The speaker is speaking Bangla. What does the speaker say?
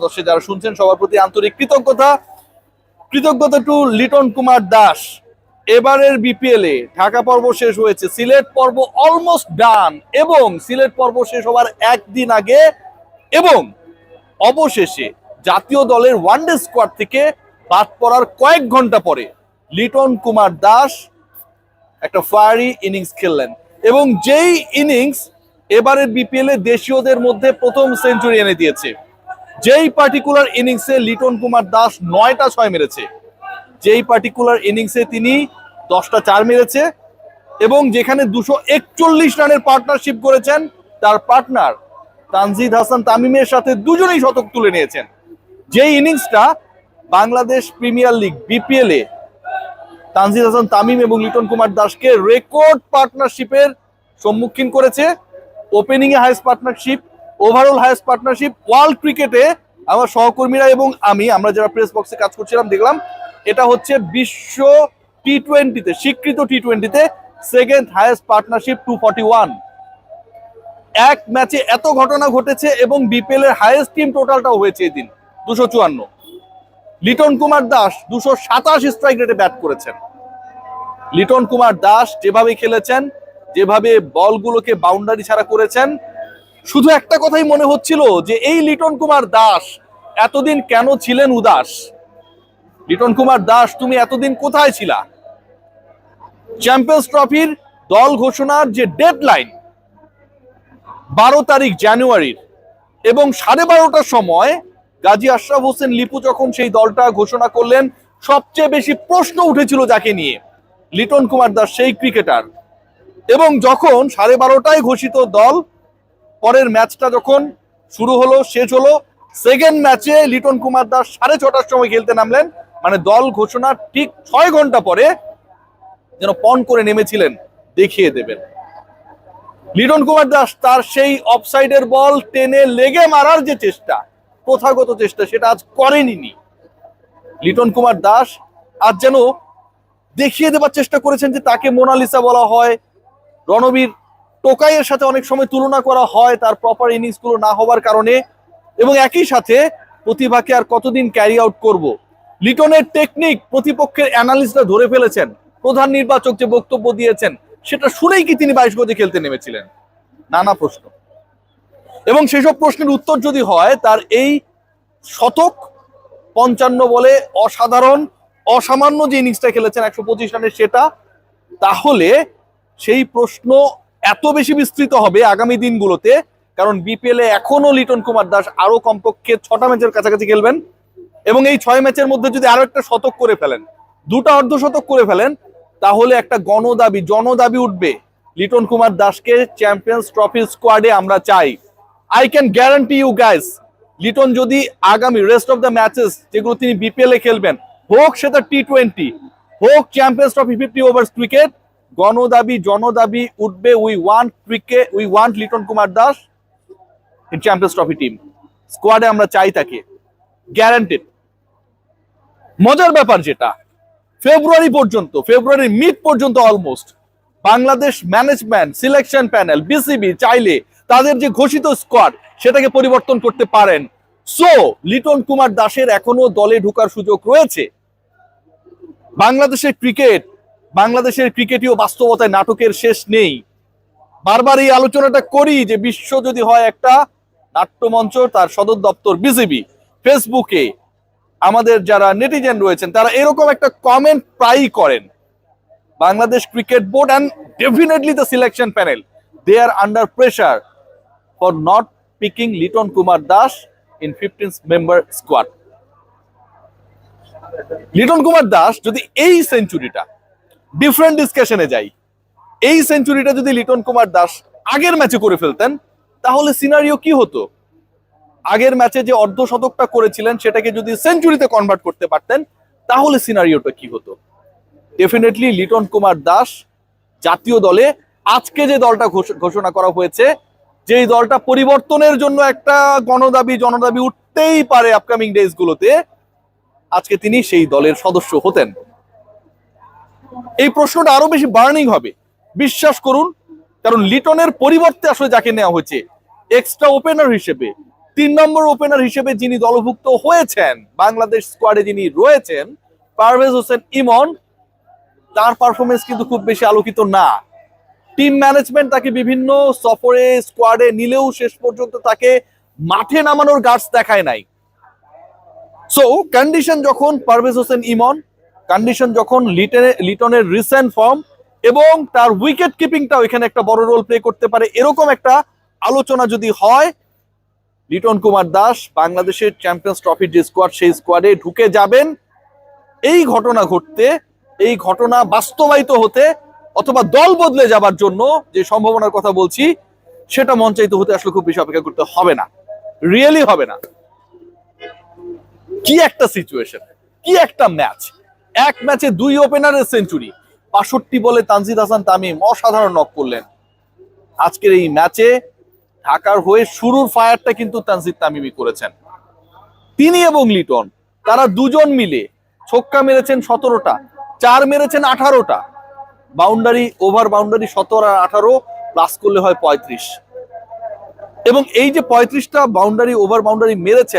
দর্শক যারা শুনছেন সবার প্রতি আন্তরিক কৃতজ্ঞতা টু লিটন কুমার দাস। এবারের বিপিএল এ ঢাকা পর্ব শেষ হয়েছে, সিলেট পর্ব অলমোস্ট ডান এবং সিলেট পর্ব শেষ হওয়ার একদিন আগে এবং অবশেষে জাতীয় দলের ওয়ানডে স্কোয়াড থেকে বাদ পড়ার কয়েক ঘন্টা পরে লিটন কুমার দাস একটা ফায়ারি ইনিংস খেললেন এবং যেই ইনিংস এবারের বিপিএল এ দেশীয়দের মধ্যে প্রথম সেঞ্চুরি এনে দিয়েছে। যেই পার্টিকুলার ইনিংসে লিটন কুমার দাস 9টা 6 মেরেছে, যেই পার্টিকুলার ইনিংসে তিনি 10টা 4 মেরেছে এবং যেখানে 241 রানের পার্টনারশিপ করেছেন, তার পার্টনার তানজিদ হাসান তামিমের সাথে দুজনেই শতক তুলে নিয়েছেন। যেই ইনিংসটা বাংলাদেশ প্রিমিয়ার লিগ বিপিএল এ তানজিদ হাসান তামিম এবং লিটন কুমার দাসকে রেকর্ড পার্টনারশিপের সম্মুখীন করেছে, ওপেনিং এ highest partnership, overall highest partnership, world ক্রিকেটে আমার সহকর্মীরা এবং আমরা যারা প্রেস বক্সে কাজ করছিলাম দেখলাম এটা হচ্ছে বিশ্ব টি-20-তে স্বীকৃত টি-20-তে সেকেন্ড হাইয়েস্ট পার্টনারশিপ 241। এক ম্যাচে এত ঘটনা ঘটেছে এবং বিপিএল এর হাইয়েস্ট টিম টোটালটাও হয়েছে এদিন 254। লিটন কুমার দাস 227 স্ট্রাইক রেটে ব্যাট করেছেন। লিটন কুমার দাস যেভাবে খেলেছেন, যেভাবে বলগুলোকে বাউন্ডারি ছাড়া করেছেন, শুধু একটা কথাই মনে হচ্ছিল যে এই লিটন কুমার দাস এতদিন কেন ছিলেন উদাস? লিটন কুমার দাস, তুমি এতদিন কোথায় ছিলা? চ্যাম্পিয়ন্স ট্রফির দল ঘোষণার যে ডেডলাইন 12 তারিখ জানুয়ারির এবং 12:30টার সময় গাজী আশরাফ হোসেন লিপু যখন সেই দলটা ঘোষণা করলেন, সবচেয়ে বেশি প্রশ্ন উঠেছিল যাকে নিয়ে, লিটন কুমার দাস সেই ক্রিকেটার। এবং যখন 12:30টায় ঘোষিত দল, পরের ম্যাচটা যখন শুরু হলো শেষ হলো, সেকেন্ড ম্যাচে লিটন কুমার দাস 6:30টার সময় খেলতে নামলেন, মানে দল ঘোষণার ঠিক 6 ঘন্টা পরে যেন পণ করে নেমেছিলেন দেখিয়ে দেবেন। লিটন কুমার দাস তার সেই অফসাইডের বল টেনে লেগে মারার যে চেষ্টা, প্রথাগত চেষ্টা, সেটা আজ করেনি। লিটন কুমার দাস আজ যেন দেখিয়ে দেবার চেষ্টা করেছেন যে তাকে মোনালিসা বলা হয়, রণবীর টোকাইয়ের সাথে অনেক সময় তুলনা করা হয় তার প্রপার ইনিংস গুলো না হওয়ার কারণে, এবং একই সাথে প্রতিভাকে আর কতদিন ক্যারি আউট করব। লিটনের টেকনিক প্রতিপক্ষের অ্যানালিস্টরা ধরে ফেলেছেন, প্রধান নির্বাচক যে বক্তব্য দিয়েছেন সেটা শুনেই কি তিনি 22 গজে খেলতে নেমেছিলেন? নানা প্রশ্ন, এবং সেসব প্রশ্নের উত্তর যদি হয় তার এই শতক, 55 বলে অসাধারণ অসামান্য যে ইনিংসটা খেলেছেন 125 রানের, সেটা, তাহলে সেই প্রশ্ন এত বেশি বিস্তৃত হবে আগামী দিনগুলোতে, কারণ বিপিএল এ এখনো লিটন কুমার দাস আরো কমপক্ষে 6টা ম্যাচের কাছাকাছি খেলবেন এবং এই 6 ম্যাচের মধ্যে যদি আরো একটা শতক করে ফেলেন, 2টা অর্ধশতক করে ফেলেন, তাহলে একটা জনদাবি উঠবে লিটন কুমার দাসকে চ্যাম্পিয়ন্স ট্রফি স্কোয়াডে আমরা চাই। I can guarantee you guys, Liton যদি আগামী রেস্ট অফ দ্য ম্যাচেস যেগুলো তিনি বিপিএল এ খেলবেন, হোক সেটা টি-20, হোক চ্যাম্পিয়ন্স ট্রফি 50 ওভার্স ক্রিকেট, জনদাবি উঠবে। We want Liton Kumar Das in champions trophy team স্কোয়াডে, আমরা চাই তাকে, গ্যারান্টেড। মজার ব্যাপার যেটা, ফেব্রুয়ারি মিড পর্যন্ত almost Bangladesh management, selection panel, BCB চাইলে তাদের যে ঘোষিত স্কোয়াড সেটাকে পরিবর্তন করতে পারেন। সো লিটন কুমার দাসের এখনো দলে ঢোকার সুযোগ রয়েছে। বাংলাদেশের ক্রিকেটীয় বাস্তবতায় নাটকের শেষ নেই। বারবার এই আলোচনাটা করি যে বিশ্ব যদি হয় একটা নাট্যমঞ্চ, তার সদর দপ্তর বিসিবি। ফেসবুকে আমাদের যারা নেটিজেন রয়েছেন তারা এরকম একটা কমেন্ট প্রায়ই করেন, Bangladesh cricket board and definitely the selection panel, they are under pressure for not picking Liton Kumar Das in 15 member squad. Liton Kumar Das যদি এই সেঞ্চুরিটা, ডিফারেন্ট ডিসকাশনে যাই, এই সেঞ্চুরিটা যদি লিটন কুমার দাস আগের ম্যাচে করে ফেলতেন, তাহলে সিনারিও কি হতো? আগের ম্যাচে যে অর্ধশতকটা করেছিলেন সেটাকে যদি সেঞ্চুরিতে কনভার্ট করতে পারতেন, তাহলে সিনারিওটা কি হতো? ডেফিনেটলি লিটন কুমার দাস জাতীয় দলে, আজকে যে দলটা ঘোষণা করা হয়েছে, যেই দলটা পরিবর্তনের জন্য একটা জনদাবি উঠতেই পারে আপকামিং ডেজ গুলোতে, আজকে তিনি সেই দলের সদস্য হতেন। এই প্রশ্নটা আরো বেশি বার্নিং হবে, বিশ্বাস করুন, কারণ লিটনের পরিবর্তে আসলে যাকে নেওয়া হয়েছে এক্সট্রা ওপেনার হিসেবে, 3 নম্বর ওপেনার হিসেবে যিনি দলভুক্ত হয়েছেন, বাংলাদেশ স্কোয়াডে যিনি রয়েছেন, পারভেজ হোসেন ইমন, তার পারফরমেন্স কিন্তু খুব বেশি আলোকিত না। টিম ম্যানেজমেন্ট তাকে বিভিন্ন সফরে স্কোয়াডে নিলেও শেষ পর্যন্ত তাকে মাঠে নামানোর গার্ডস দেখায় নাই। সো কন্ডিশন যখন পারভেজ হোসেন ইমন, কন্ডিশন যখন লিটনের রিসেন্ট ফর্ম এবং তার উইকেট কিপিংটাও এখানে একটা বড় রোল প্লে করতে পারে, এরকম একটা আলোচনা যদি হয়, লিটন কুমার দাস বাংলাদেশের চ্যাম্পিয়ন্স ট্রফির যে স্কোয়াড, সেই স্কোয়াডে ঢুকে যাবেন। এই ঘটনা ঘটতে, এই ঘটনা বাস্তবায়িত হতে, অথবা দল বদলে যাবার জন্য যে সম্ভাবনার কথা বলছি, সেটা মঞ্চায়িত হতে আসলে খুব বেশি অপেক্ষা করতে হবে না, রিয়েলি হবে না। কি একটা সিচুয়েশন, কি একটা ম্যাচ! এক ম্যাচে 2 ওপেনারের সেঞ্চুরি, 65 বলে তানজিদ হাসান তামিম অসাধারণ নক করলেন। আজকের এই ম্যাচে ঢাকার হয়ে শুরুর ফায়ারটা কিন্তু তানজিদ তামিমই করেছেন। তিনি এবং লিটন, তারা দুজন মিলে ছক্কা মেরেছেন 17টা, 4 মেরেছেন 18টা, বাউন্ডারি, ওভার বাউন্ডারি 17 আর 18 প্লাস করলে হয় 35। এবং এই যে 35টা বাউন্ডারি, ওভার বাউন্ডারি মেরেছে,